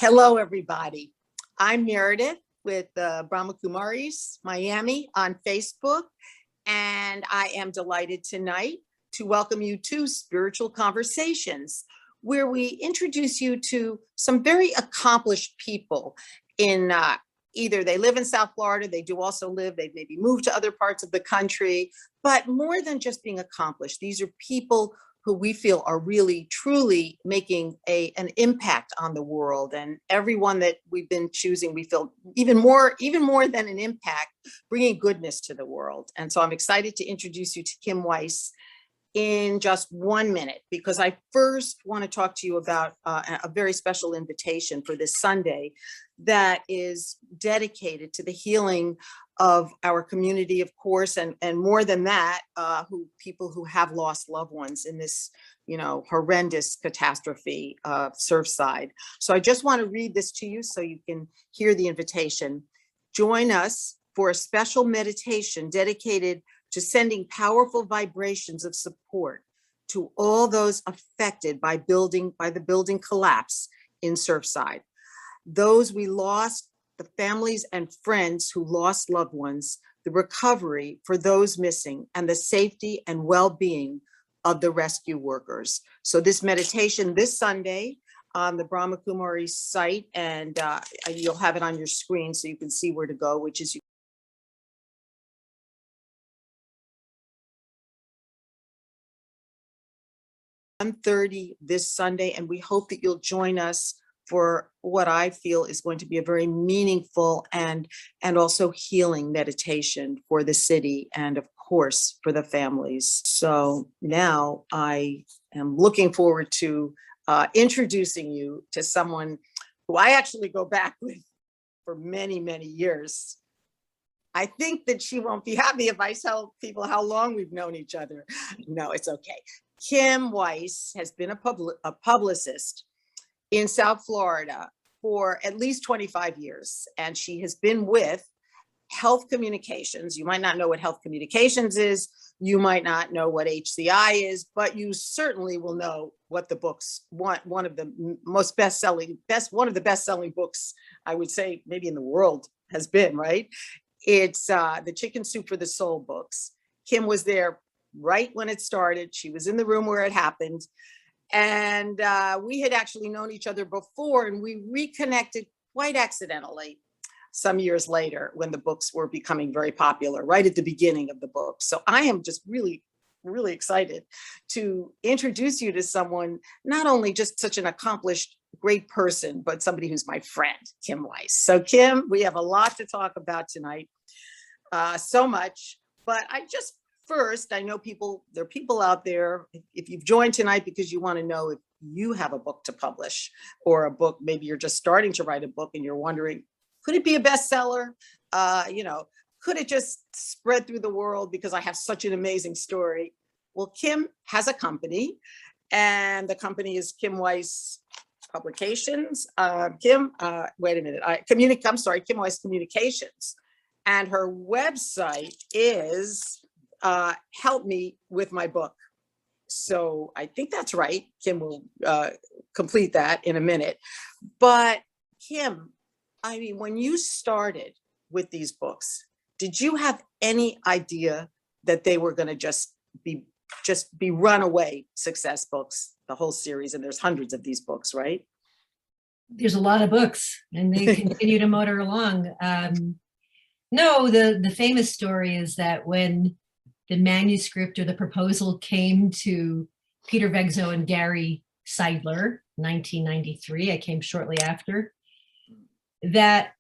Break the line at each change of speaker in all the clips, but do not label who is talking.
Hello, everybody. I'm Meredith with Brahma Kumaris, Miami on Facebook, and I am delighted tonight to welcome you to Spiritual Conversations, where we introduce you to some very accomplished people in either they live in South Florida, they do also live, they've maybe moved to other parts of the country, but more than just being accomplished, these are people who we feel are really, truly making an impact on the world. And everyone that we've been choosing, we feel even more than an impact, bringing goodness to the world. And so I'm excited to introduce you to Kim Weiss in just 1 minute, because I first want to talk to you about a very special invitation for this Sunday that is dedicated to the healing of our community, of course, and more than that, people who have lost loved ones in this, horrendous catastrophe of Surfside. So I just want to read this to you so you can hear the invitation. Join us for a special meditation dedicated to sending powerful vibrations of support to all those affected by the building collapse in Surfside. Those we lost, the families and friends who lost loved ones, the recovery for those missing, and the safety and well-being of the rescue workers. So this meditation this Sunday on the Brahma Kumaris site, and you'll have it on your screen so you can see where to go, which is 1:30 this Sunday, and we hope that you'll join us for what I feel is going to be a very meaningful and also healing meditation for the city and, of course, for the families. So now I am looking forward to introducing you to someone who I actually go back with for many, many years. I think that she won't be happy if I tell people how long we've known each other. No, it's okay. Kim Weiss has been a publicist in South Florida for at least 25 years, and she has been with Health Communications. You might not know what Health Communications is, you might not know what HCI is, but you certainly will know what the books, one of the best-selling books, I would say, maybe in the world has been, right? It's the Chicken Soup for the Soul books. Kim was there right when it started. She was in the room where it happened. And we had actually known each other before, and we reconnected quite accidentally some years later when the books were becoming very popular, right at the beginning of the book. So I am just really, really excited to introduce you to someone, not only just such an accomplished, great person, but somebody who's my friend, Kim Weiss. So Kim, we have a lot to talk about tonight, so much, but First, I know there are people out there, if you've joined tonight because you want to know if you have a book to publish, or a book, maybe you're just starting to write a book and you're wondering, could it be a bestseller? Could it just spread through the world because I have such an amazing story? Well, Kim has a company, and the company is Kim Weiss Publications. Kim Weiss Communications. And her website is help me with my book. So I think that's right. Kim will complete that in a minute. But Kim, I mean, when you started with these books, did you have any idea that they were going to just be runaway success books, the whole series? And there's hundreds of these books, right?
There's a lot of books, and they continue to motor along. No, the famous story is that when the manuscript or the proposal came to Peter Vegzo and Gary Seidler, 1993, I came shortly after, that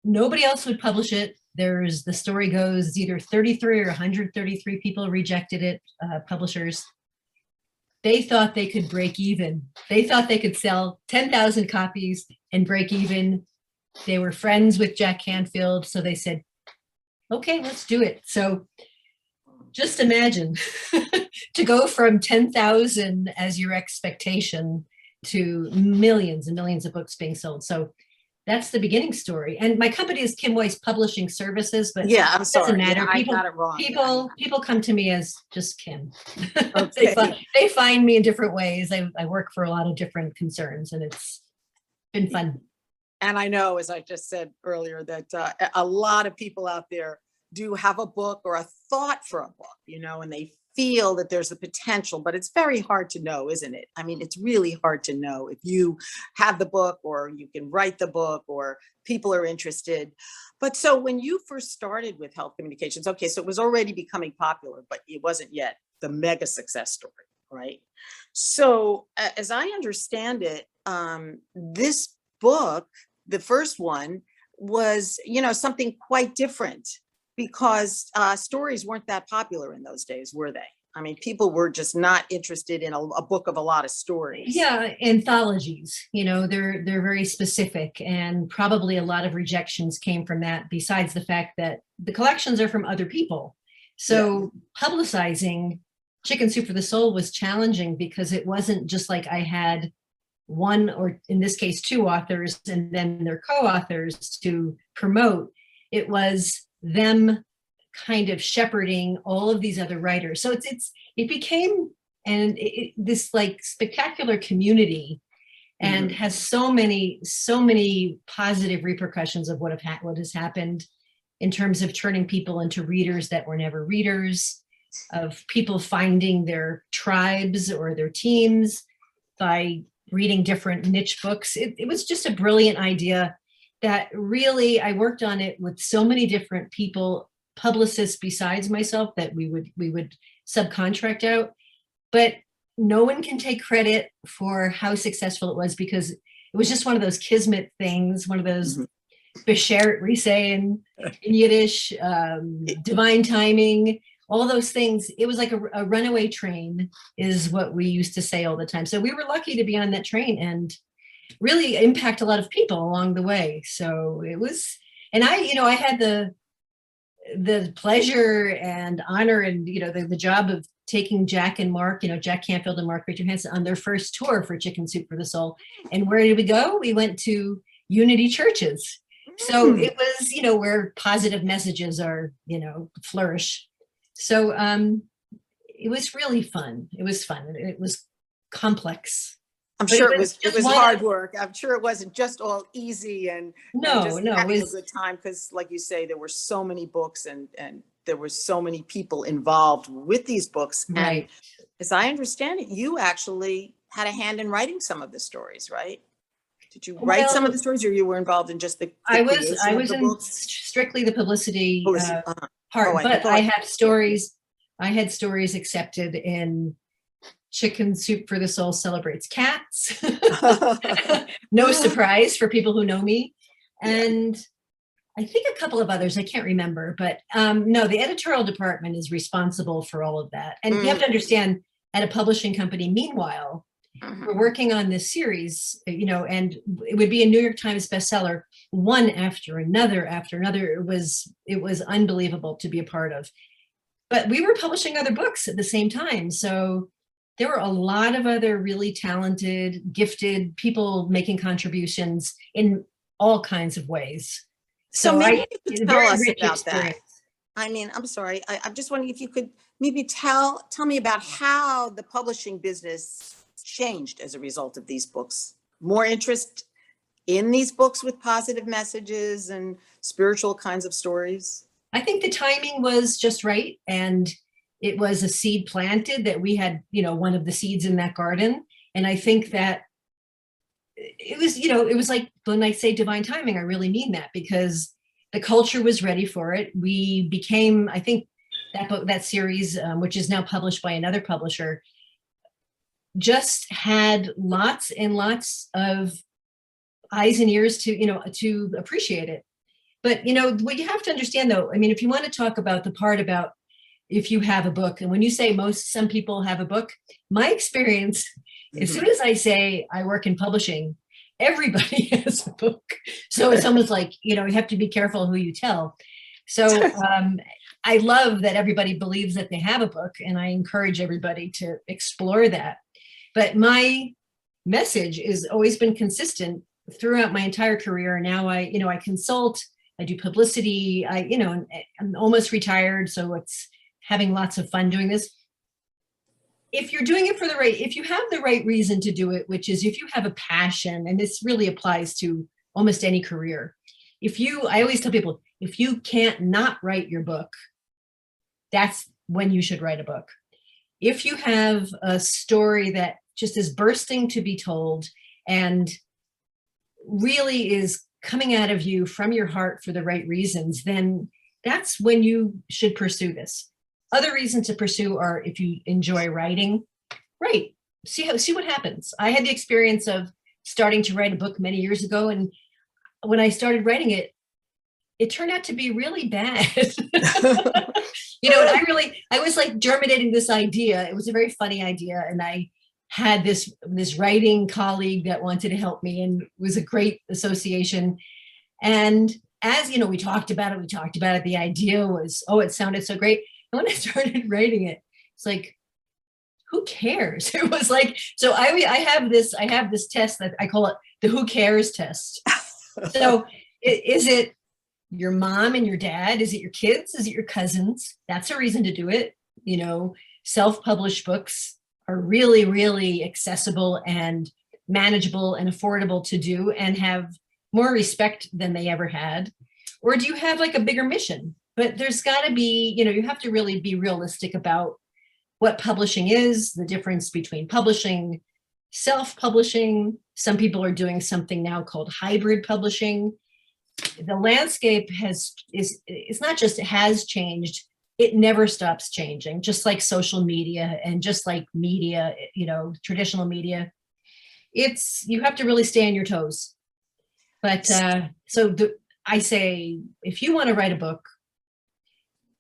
nobody else would publish it. The story goes either 33 or 133 people rejected it, publishers. They thought they could break even. They thought they could sell 10,000 copies and break even. They were friends with Jack Canfield, so they said, okay, let's do it. So just imagine to go from 10,000 as your expectation to millions and millions of books being sold. So that's the beginning story. And my company is Kim Weiss Publishing Services, but
yeah, I'm sorry.
Doesn't matter.
Yeah, I got it wrong.
People come to me as just Kim.
Okay.
They find me in different ways. I work for a lot of different concerns, and it's been fun.
And I know, as I just said earlier, that a lot of people out there do have a book or a thought for a book, and they feel that there's a potential, but it's very hard to know, isn't it? I mean, it's really hard to know if you have the book or you can write the book or people are interested. But so when you first started with health communications, okay, so it was already becoming popular, but it wasn't yet the mega success story, right? So as I understand it, this book, the first one, was, something quite different because stories weren't that popular in those days, were they? I mean, people were just not interested in a book of a lot of stories.
Yeah, anthologies, they're very specific, and probably a lot of rejections came from that, besides the fact that the collections are from other people. So publicizing Chicken Soup for the Soul was challenging because it wasn't just like I had one, or in this case, two authors and then their co-authors to promote. It was them kind of shepherding all of these other writers. So it became this like spectacular community, and has so many positive repercussions of what has happened in terms of turning people into readers that were never readers, of people finding their tribes or their teams by reading different niche books. It was just a brilliant idea that really, I worked on it with so many different people, publicists besides myself, that we would subcontract out. But no one can take credit for how successful it was, because it was just one of those kismet things, one of those beshert, we say in Yiddish, divine timing, all those things. It was like a runaway train is what we used to say all the time. So we were lucky to be on that train and really impact a lot of people along the way. So it was, and I had the pleasure and honor and, the job of taking Jack and Mark, Jack Canfield and Mark Richard Hansen, on their first tour for Chicken Soup for the Soul. And where did we go? We went to Unity churches. So it was, where positive messages are, flourish. So it was really fun. It was fun. It was complex.
I'm sure it was hard work. I'm sure it wasn't just all easy and just having a good time, because like you say, there were so many books and there were so many people involved with these books.
Right.
And as I understand it, you actually had a hand in writing some of the stories, right? Did you write some of the stories, or you were involved in just the creation of the books?
Strictly the publicity part, but I had stories accepted in Chicken Soup for the Soul Celebrates Cats. No surprise for people who know me. And I think a couple of others, I can't remember, but no, the editorial department is responsible for all of that. And you have to understand, at a publishing company, meanwhile, we're working on this series, and it would be a New York Times bestseller, one after another after another. It was unbelievable to be a part of. But we were publishing other books at the same time. So there were a lot of other really talented, gifted people making contributions in all kinds of ways.
So maybe you could tell us about that. I mean, I'm sorry. I'm just wondering if you could maybe tell me about how the publishing business changed as a result of these books. More interest in these books with positive messages and spiritual kinds of stories.
I think the timing was just right. And it was a seed planted that we had, one of the seeds in that garden. And I think that it was, it was like, when I say divine timing, I really mean that, because the culture was ready for it. We became, I think that book, that series, which is now published by another publisher, just had lots and lots of eyes and ears to appreciate it. But, what you have to understand, though, I mean, if you want to talk about the part about if you have a book, and when you say some people have a book, my experience, as soon as I say I work in publishing, everybody has a book. So it's almost like, you have to be careful who you tell. So I love that everybody believes that they have a book, and I encourage everybody to explore that. But my message has always been consistent throughout my entire career. Now I consult, I do publicity, I'm almost retired, so it's having lots of fun doing this. if you're doing it for the right, if you have the right reason to do it, which is if you have a passion, and this really applies to almost any career. I always tell people, if you can't not write your book, that's when you should write a book. If you have a story that just is bursting to be told and really is coming out of you from your heart for the right reasons, then that's when you should pursue this. Other reasons to pursue are if you enjoy writing, write. See what happens. I had the experience of starting to write a book many years ago, and when I started writing it, it turned out to be really bad. And I was like germinating this idea. It was a very funny idea, and I had this writing colleague that wanted to help me, and it was a great association. And as you know, we talked about it. The idea was, oh, it sounded so great. And when I started writing it, it's like, who cares? It was like, so I have this test that I call it the who cares test. So is it your mom and your dad? Is it your kids? Is it your cousins? That's a reason to do it. Self-published books are really, really accessible and manageable and affordable to do, and have more respect than they ever had. Or do you have like a bigger mission? But there's got to be, you have to really be realistic about what publishing is, the difference between publishing, self-publishing. Some people are doing something now called hybrid publishing. The landscape it's not just it has changed, it never stops changing, just like social media and just like media, traditional media. You have to really stay on your toes. But I say, if you want to write a book,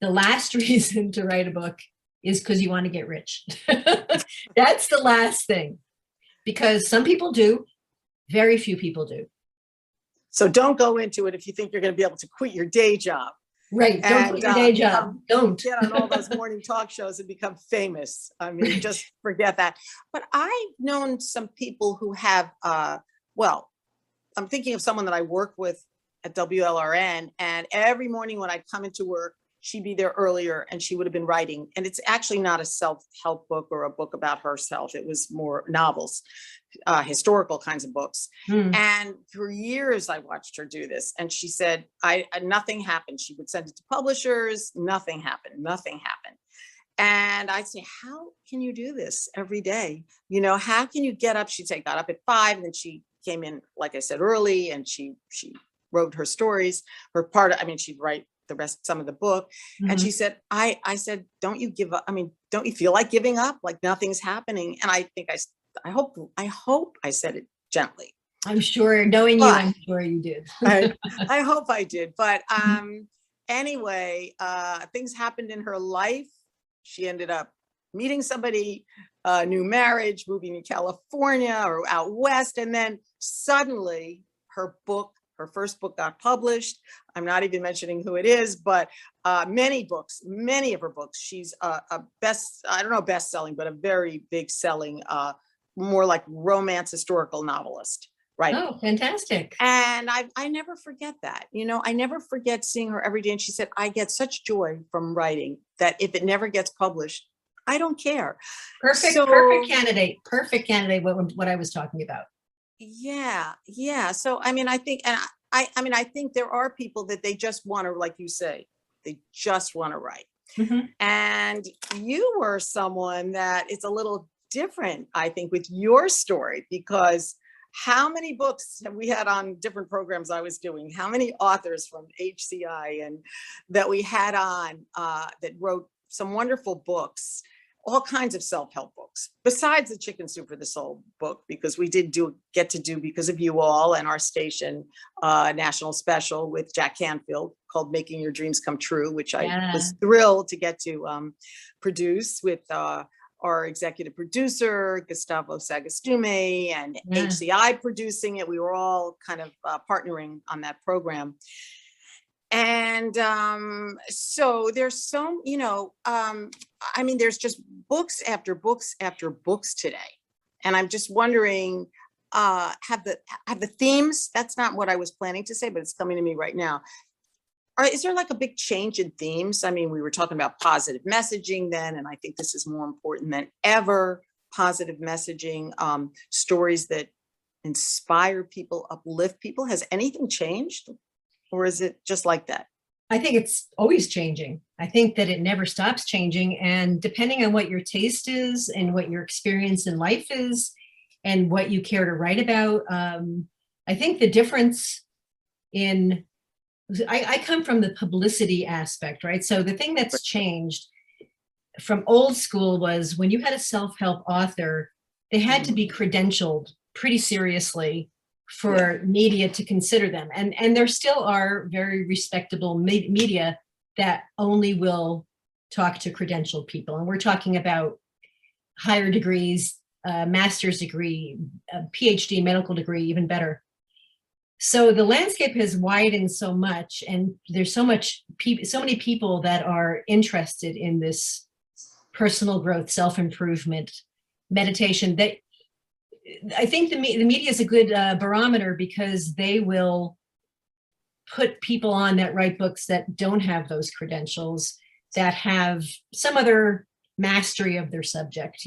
the last reason to write a book is because you want to get rich. That's the last thing, because some people do, very few people do.
So don't go into it if you think you're going to be able to quit your day job.
Right. Don't quit your day job. Don't
get on all those morning talk shows and become famous. I mean, just forget that. But I've known some people who have, I'm thinking of someone that I work with at WLRN, and every morning when I'd come into work, she'd be there earlier and she would have been writing. And it's actually not a self-help book or a book about herself. It was more novels, historical kinds of books. And for years I watched her do this. And she said, nothing happened. She would send it to publishers. Nothing happened. And I'd say, how can you do this every day? How can you get up? She'd say, got up at 5, and then she came in, like I said, early, and she wrote her stories. She'd write some of the book. And she said, I said, don't you give up? I mean, don't you feel like giving up? Like nothing's happening. And I think I hope I said it gently.
I'm sure, knowing you, I'm sure you did.
I hope I did. But anyway, things happened in her life. She ended up meeting somebody, new marriage, moving to California or out west. And then suddenly her first book got published. I'm not even mentioning who it is, but many of her books. She's a best-selling, but a very big selling, more like romance historical novelist. Right.
Oh, fantastic.
And I never forget that. I never forget seeing her every day. And she said, I get such joy from writing that if it never gets published, I don't care.
Perfect candidate. What I was talking about.
Yeah. So, I think, and I think there are people that they just want to, like you say, they just want to write. And you were someone that it's a little different, I think, with your story, because how many books have we had on different programs I was doing? How many authors from HCI and that we had on that wrote some wonderful books, all kinds of self-help books, besides the Chicken Soup for the Soul book, because we did get to do, because of you all and our station, national special with Jack Canfield called Making Your Dreams Come True, which I was thrilled to get to produce with our executive producer, Gustavo Sagastume, and HCI producing it. We were all kind of partnering on that program. And so there's there's just books after books after books today. And I'm just wondering, have the themes, that's not what I was planning to say, but it's coming to me right now. is there like a big change in themes? I mean, we were talking about positive messaging then, and I think this is more important than ever. Positive messaging, stories that inspire people, uplift people. Has anything changed, or is it just like that?
I think it's always changing. I think that it never stops changing. And depending on what your taste is and what your experience in life is and what you care to write about, I think the difference in, I come from the publicity aspect, right? So the thing that's changed from old school was when you had a self-help author, they had to be credentialed pretty seriously for media to consider them. And there still are very respectable media that only will talk to credentialed people. And we're talking about higher degrees, master's degree, PhD, medical degree, even better. So the landscape has widened so much, and there's so many people that are interested in this personal growth, self-improvement, meditation, that I think the media is a good barometer, because they will put people on that write books that don't have those credentials, that have some other mastery of their subject.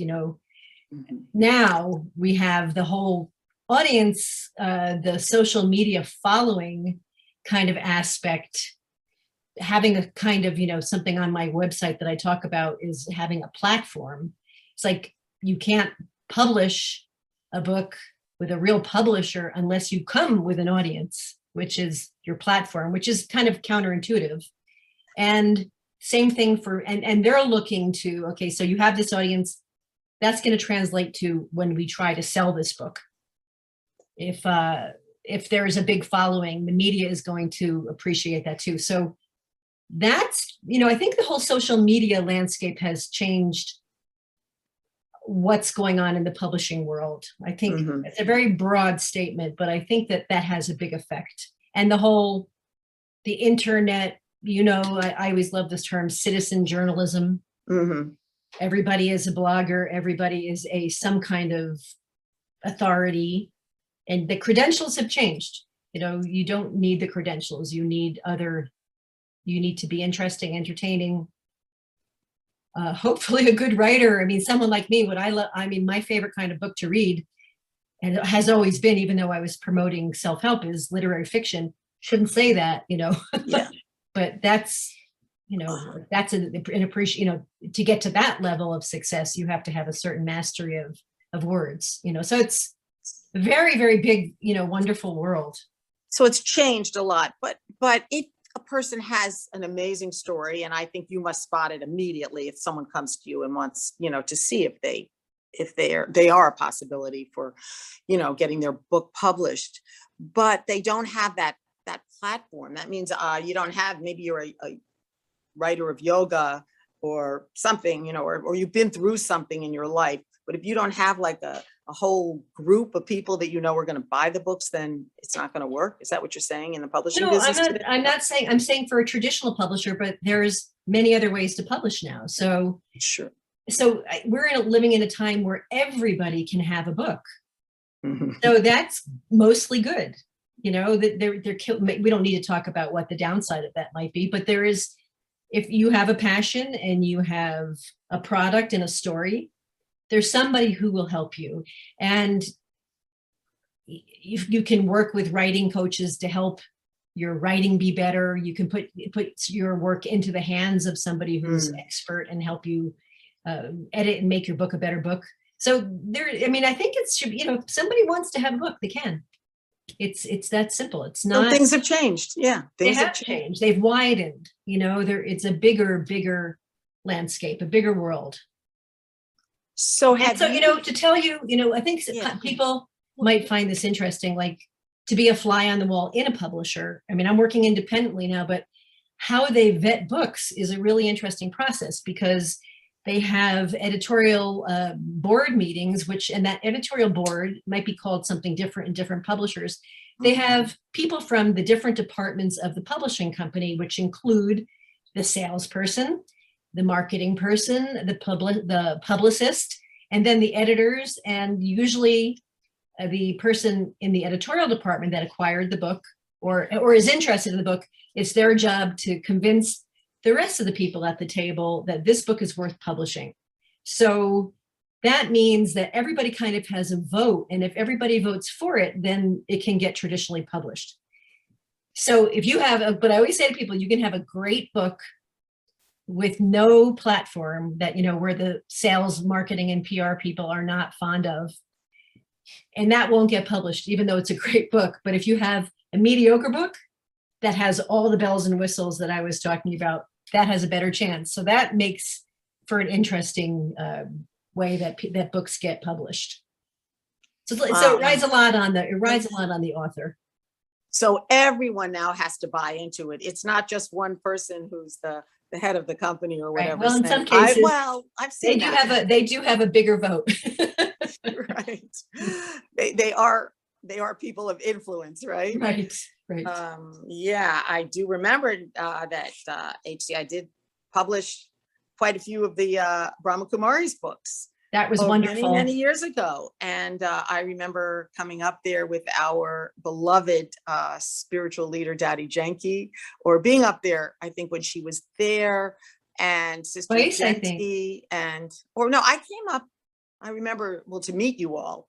Now we have the whole audience, the social media following kind of aspect, having a kind of, something on my website that I talk about is having a platform. It's like you can't publish a book with a real publisher unless you come with an audience, which is your platform, which is kind of counterintuitive. And same thing and they're looking to, okay, so you have this audience, that's going to translate to when we try to sell this book. If there is a big following, the media is going to appreciate that too. So that's, I think the whole social media landscape has changed what's going on in the publishing world. I think it's a very broad statement, but I think that has a big effect. And the internet, I always love this term, citizen journalism. Everybody is a blogger. Everybody is some kind of authority, and the credentials have changed. You don't need the credentials. You need to be interesting, entertaining, hopefully a good writer. I mean, someone like me, my favorite kind of book to read, and it has always been, even though I was promoting self-help, is literary fiction. Shouldn't say that, Yeah. But that's, that's an appreciation, to get to that level of success, you have to have a certain mastery of words, so it's a very, very big, wonderful world.
So it's changed a lot, but if a person has an amazing story, and I think you must spot it immediately if someone comes to you and wants, to see if they are a possibility for, getting their book published, but they don't have that platform. That means you don't have, maybe you're a writer of yoga or something, or you've been through something in your life, but if you don't have like a whole group of people that are going to buy the books, then it's not going to work. Is that what you're saying in the publishing business?
I'm not saying, I'm saying for a traditional publisher, but there's many other ways to publish now. So
sure.
So we're living in a time where everybody can have a book. So that's mostly good. We don't need to talk about what the downside of that might be, but there is, if you have a passion and you have a product and a story, there's somebody who will help you. And you can work with writing coaches to help your writing be better. You can put your work into the hands of somebody who's expert and help you edit and make your book a better book. So I think it should, if somebody wants to have a book, they can. It's that simple. It's not.
So things have changed. Yeah.
They have changed. They've widened, it's a bigger landscape, a bigger world.
So
to tell you, I think people might find this interesting, like to be a fly on the wall in a publisher. I mean, I'm working independently now, but how they vet books is a really interesting process, because they have editorial board meetings, and that editorial board might be called something different in different publishers. They have people from the different departments of the publishing company, which include the salesperson, the marketing person, the publicist, and then the editors, and usually the person in the editorial department that acquired the book or is interested in the book, it's their job to convince the rest of the people at the table that this book is worth publishing. So that means that everybody kind of has a vote, and if everybody votes for it, then it can get traditionally published. So if you have but I always say to people, you can have a great book with no platform that, where the sales, marketing, and PR people are not fond of, and that won't get published, even though it's a great book. But if you have a mediocre book that has all the bells and whistles that I was talking about, that has a better chance. So that makes for an interesting way that books get published. So it rides a lot on the author.
So everyone now has to buy into it. It's not just one person who's the head of the company or whatever.
Right. Well, in some cases,
I've seen
they do have a bigger vote.
Right. They are people of influence, right?
Right.
Yeah, I do remember that HCI did publish quite a few of the Brahma Kumari's books.
That was wonderful.
Many years ago. And I remember coming up there with our beloved spiritual leader, Daddy Jenke, or being up there, I think, when she was there, and Sister
Weiss,
Jenke, I came up, I remember, to meet you all.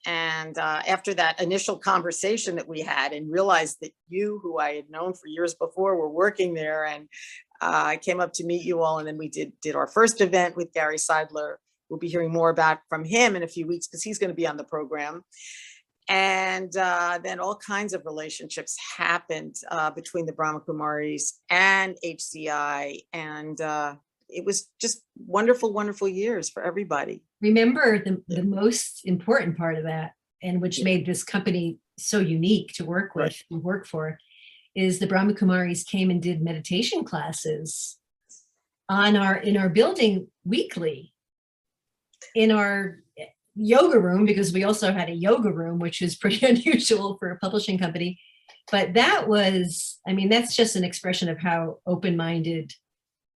And after that initial conversation that we had, and realized that you, who I had known for years before, were working there, and I came up to meet you all, and then we did our first event with Gary Seidler. We'll be hearing more about from him in a few weeks, because he's going to be on the program. And then all kinds of relationships happened between the Brahma Kumaris and HCI. And it was just wonderful, wonderful years for everybody.
Remember, the most important part of that, and which made this company so unique to work with and work for, is the Brahma Kumaris came and did meditation classes in our building weekly, in our yoga room, because we also had a yoga room, which is pretty unusual for a publishing company. But that's just an expression of how open-minded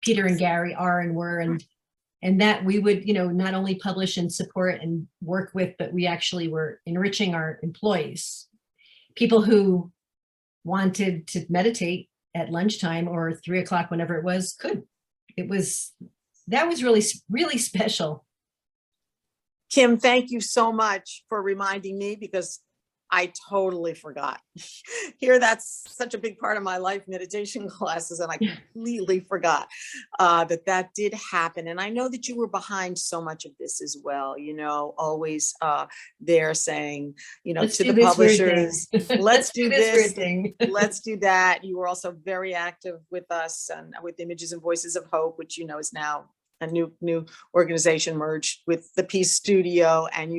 Peter and Gary are and were, and that we would, not only publish and support and work with, but we actually were enriching our employees. People who wanted to meditate at lunchtime or 3 o'clock, whenever it was, could. That was really, really special.
Kim, thank you so much for reminding me, because I totally forgot. Here, that's such a big part of my life, meditation classes, and I completely forgot that did happen. And I know that you were behind so much of this as well, always there saying, to the publishers, let's do this, let's do that. You were also very active with us and with Images and Voices of Hope, which, is now a new organization merged with the Peace Studio. And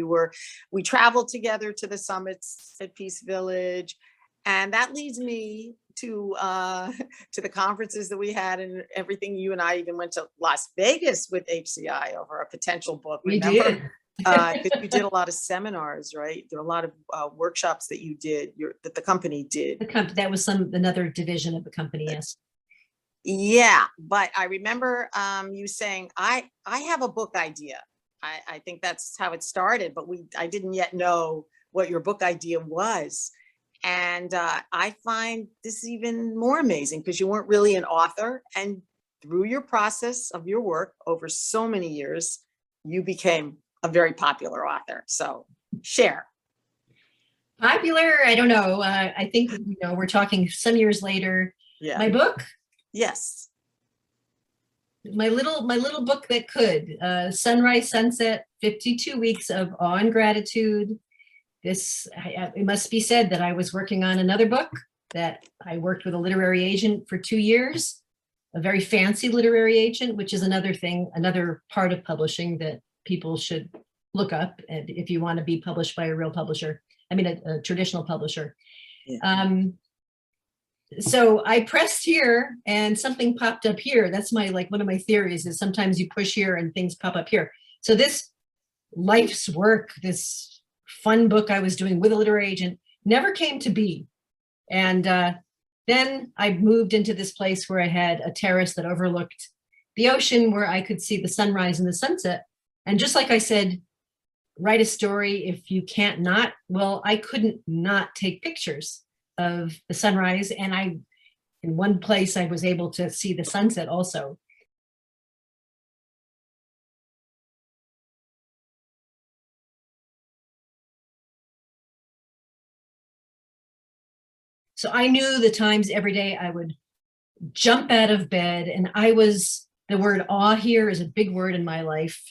we traveled together to the summits at Peace Village. And that leads me to the conferences that we had and everything. You and I even went to Las Vegas with HCI over a potential book. Remember? You did a lot of seminars, right? There are a lot of workshops that you did, that the company did.
That was another division of the company, yes.
Yeah, but I remember you saying, I have a book idea. I think that's how it started, but I didn't yet know what your book idea was. And I find this even more amazing, because you weren't really an author, and through your process of your work over so many years, you became a very popular author. So share.
Popular, I don't know. I think, we're talking some years later.
Yeah.
My book?
Yes.
My little book that could. Sunrise, Sunset, 52 Weeks of Awe and Gratitude. It must be said that I was working on another book, that I worked with a literary agent for 2 years, a very fancy literary agent, which is another part of publishing that people should look up, and if you want to be published by a real publisher, a traditional publisher. Yeah. So I pressed here and something popped up here. That's one of my theories, is sometimes you push here and things pop up here. So this life's work, this fun book I was doing with a literary agent, never came to be. And then I moved into this place where I had a terrace that overlooked the ocean, where I could see the sunrise and the sunset. And just like I said, write a story if you can't not. Well, I couldn't not take pictures of the sunrise, and in one place I was able to see the sunset also. So I knew the times every day I would jump out of bed, and the word awe here is a big word in my life.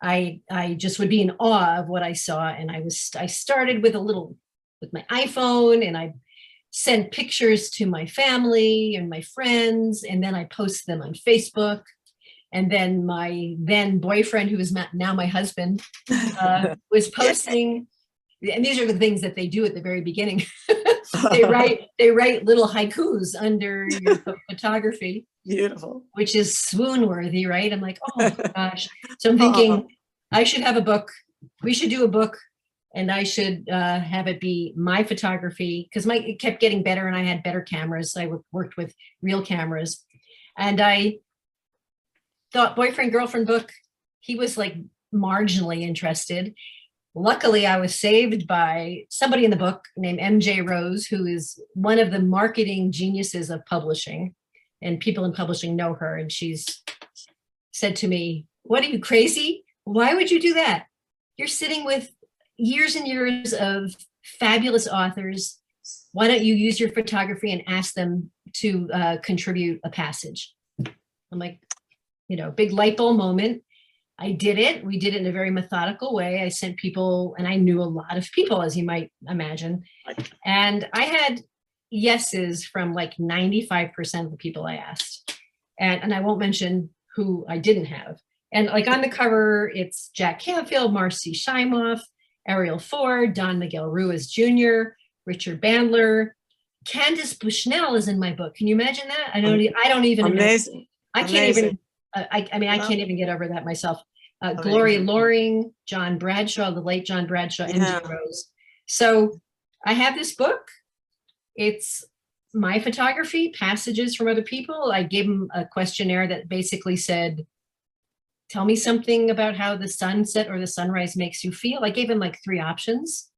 I just would be in awe of what I saw. And I started with my iPhone, and I sent pictures to my family and my friends, and then I posted them on Facebook. And then my then boyfriend, who is now my husband, was posting, and these are the things that they do at the very beginning. They write little haikus under your photography.
Beautiful.
Which is swoon worthy, right? I'm like, oh gosh. So I'm thinking I should have a book. We should do a book, and I should have it be my photography, because it kept getting better, and I had better cameras. I worked with real cameras, and I thought boyfriend, girlfriend book. He was like marginally interested. Luckily, I was saved by somebody in the book named MJ Rose, who is one of the marketing geniuses of publishing, and people in publishing know her. And she's said to me, "What, are you crazy? Why would you do that? You're sitting with years and years of fabulous authors. Why don't you use your photography and ask them to contribute a passage?" I'm like, big light bulb moment. I did it. We did it in a very methodical way. I sent people, and I knew a lot of people, as you might imagine. And I had yeses from like 95% of the people I asked. And I won't mention who I didn't have. And like on the cover, it's Jack Canfield, Marcy Shimoff, Ariel Ford, Don Miguel Ruiz Jr., Richard Bandler, Candace Bushnell is in my book. Can you imagine that? I don't even
amazing.
I can't even. I can't even get over that myself. Gloria Loring, John Bradshaw, the late John Bradshaw, MJ Rose. So I have this book. It's my photography, passages from other people. I gave them a questionnaire that basically said, tell me something about how the sunset or the sunrise makes you feel. I gave him like 3 options.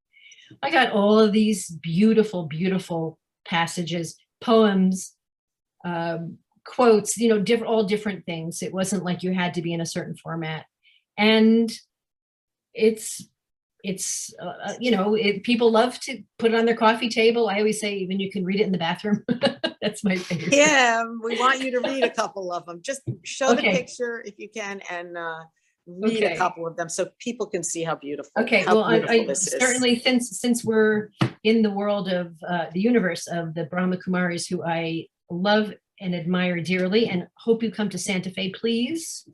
I got all of these beautiful, beautiful passages, poems, quotes, all different things. It wasn't like you had to be in a certain format. And people love to put it on their coffee table. I always say, even you can read it in the bathroom. That's my favorite.
Yeah, we want you to read a couple of them. Just show the picture if you can, and read a couple of them so people can see how beautiful.
Okay,
how
well,
beautiful
I certainly, since we're in the world of the universe of the Brahma Kumaris, who I love and admire dearly, and hope you come to Santa Fe, please.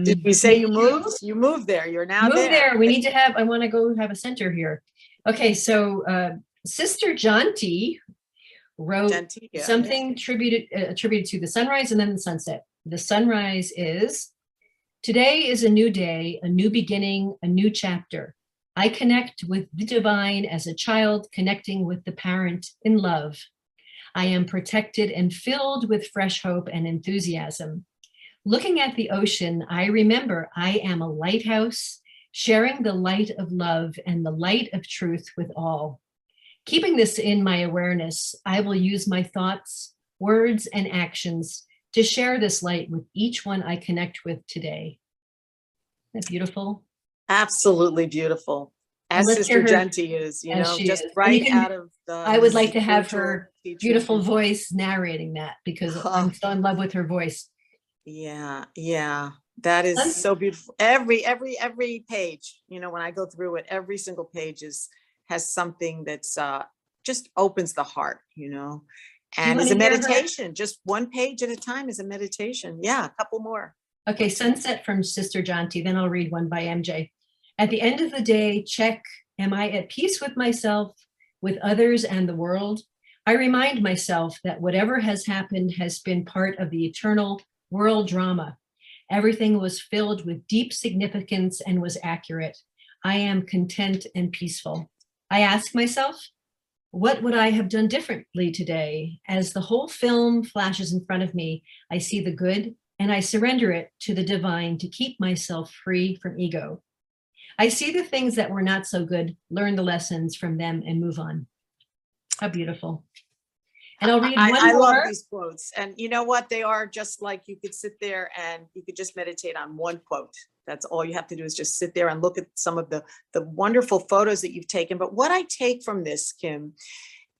Did we say you moved? You moved there. You're now there.
We need to have. I want to go have a center here. Okay, so Sister Janti wrote something attributed to the sunrise and then the sunset. The sunrise is: today is a new day, a new beginning, a new chapter. I connect with the divine as a child connecting with the parent in love. I am protected and filled with fresh hope and enthusiasm. Looking at the ocean, I remember I am a lighthouse, sharing the light of love and the light of truth with all. Keeping this in my awareness, I will use my thoughts, words, and actions to share this light with each one I connect with today. Isn't that beautiful?
Absolutely beautiful. As Sister Janti is, just right out of the.
I would like to have her beautiful voice narrating that, because I'm so in love with her voice.
Yeah, that is so beautiful. Every page, when I go through it, every single page has something that's just opens the heart, and is a meditation. Just one page at a time is a meditation. Yeah, a couple more.
Okay, Sunset from Sister Janti, then I'll read one by MJ. At the end of the day, check, am I at peace with myself, with others, and the world? I remind myself that whatever has happened has been part of the eternal world drama. Everything was filled with deep significance and was accurate. I am content and peaceful. I ask myself, what would I have done differently today? As the whole film flashes in front of me, I see the good and I surrender it to the divine to keep myself free from ego. I see the things that were not so good, learn the lessons from them, and move on. How beautiful. And I'll read
I
one
love
more.
these quotes. And you know what? They are just like you could sit there and you could just meditate on one quote. That's all you have to do is just sit there and look at some of the wonderful photos that you've taken. But what I take from this, Kim,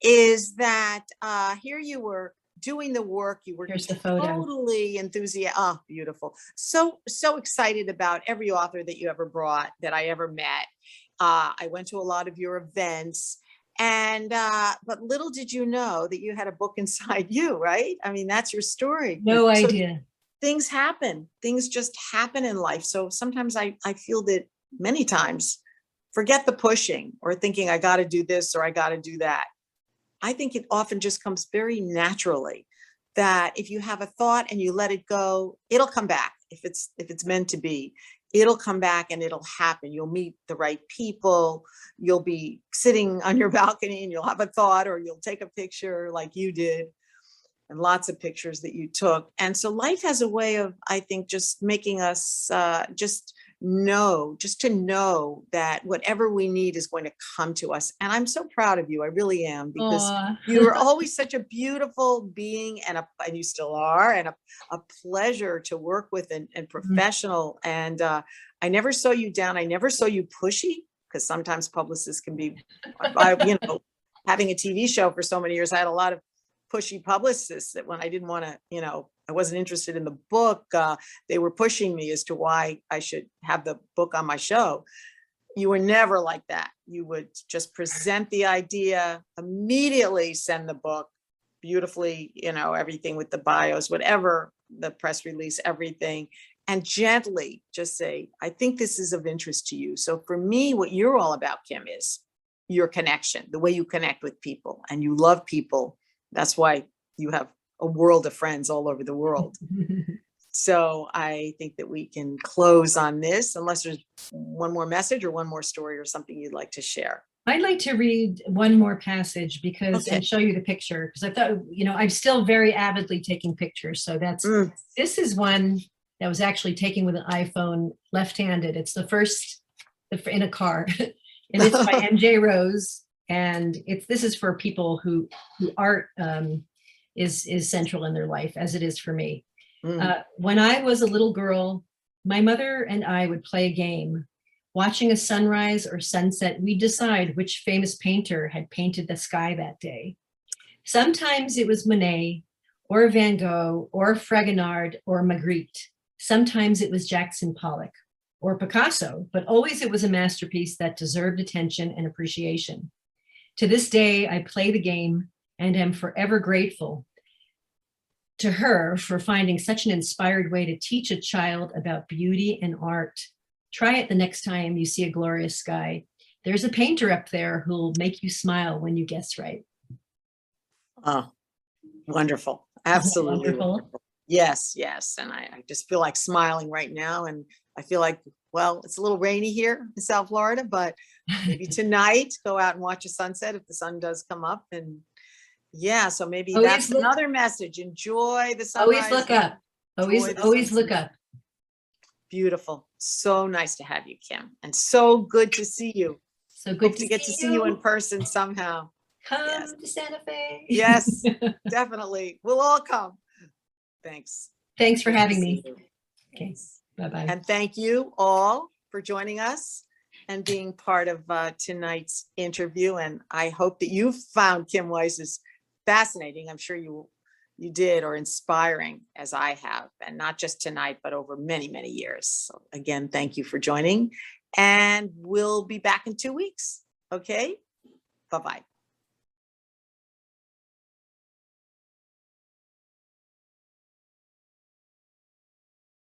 is that here you were doing the work. You were
Here's the photo.
totally enthusiastic. Oh, beautiful. So excited about every author that you ever brought, that I ever met. I went to a lot of your events. And but little did you know that you had a book inside you, right? I mean, that's your story.
No
So
idea.
things happen. Things just happen in life. So sometimes I feel that many times, forget the pushing or thinking I got to do this or I got to do that. I think it often just comes very naturally that if you have a thought and you let it go, it'll come back. If it's meant to be, it'll come back and it'll happen. You'll meet the right people. You'll be sitting on your balcony and you'll have a thought, or you'll take a picture like you did, and lots of pictures that you took. And so life has a way of, I think, just making us just to know that whatever we need is going to come to us. And I'm so proud of you. I really am, because
Aw.
you were always such a beautiful being, and you still are, and a pleasure to work with, and professional. And I never saw you down. I never saw you pushy, because sometimes publicists can be, having a TV show for so many years, I had a lot of pushy publicists that when I didn't want to, I wasn't interested in the book, they were pushing me as to why I should have the book on my show. You were never like that. You would just present the idea, immediately send the book beautifully, everything with the bios, whatever, the press release, everything, and gently just say, I think this is of interest to you. So for me, what you're all about, Kim, is your connection, the way you connect with people, and you love people. That's why you have a world of friends all over the world. So I think that we can close on this, unless there's one more message or one more story or something you'd like to share.
I'd like to read one more passage and show you the picture, because I thought, I'm still very avidly taking pictures. So this is one that was actually taken with an iPhone left-handed. It's the first in a car, and it's by MJ Rose. And this is for people who art is central in their life, as it is for me. When I was a little girl, my mother and I would play a game. Watching a sunrise or sunset, we'd decide which famous painter had painted the sky that day. Sometimes it was Monet, or Van Gogh, or Fragonard, or Magritte. Sometimes it was Jackson Pollock or Picasso, but always it was a masterpiece that deserved attention and appreciation. To this day, I play the game and am forever grateful to her for finding such an inspired way to teach a child about beauty and art. Try it the next time you see a glorious sky. There's a painter up there who'll make you smile when you guess right.
Oh, wonderful. Absolutely wonderful. Yes. And I just feel like smiling right now. And I feel like, well, it's a little rainy here in South Florida, but maybe tonight go out and watch a sunset if the sun does come up. And so maybe that's another message. Enjoy the sunrise.
Always look up. Always look up.
Beautiful. So nice to have you, Kim. And so good to see you.
So good
to get to see you in person somehow.
Come to Santa Fe.
Yes, definitely. We'll all come. Thanks.
Thanks for having me. Okay. Bye-bye.
And thank you all for joining us and being part of tonight's interview. And I hope that you found Kim Weiss's fascinating. I'm sure you did, or inspiring, as I have, and not just tonight, but over many, many years. So again, thank you for joining, and we'll be back in 2 weeks. Okay. Bye-bye.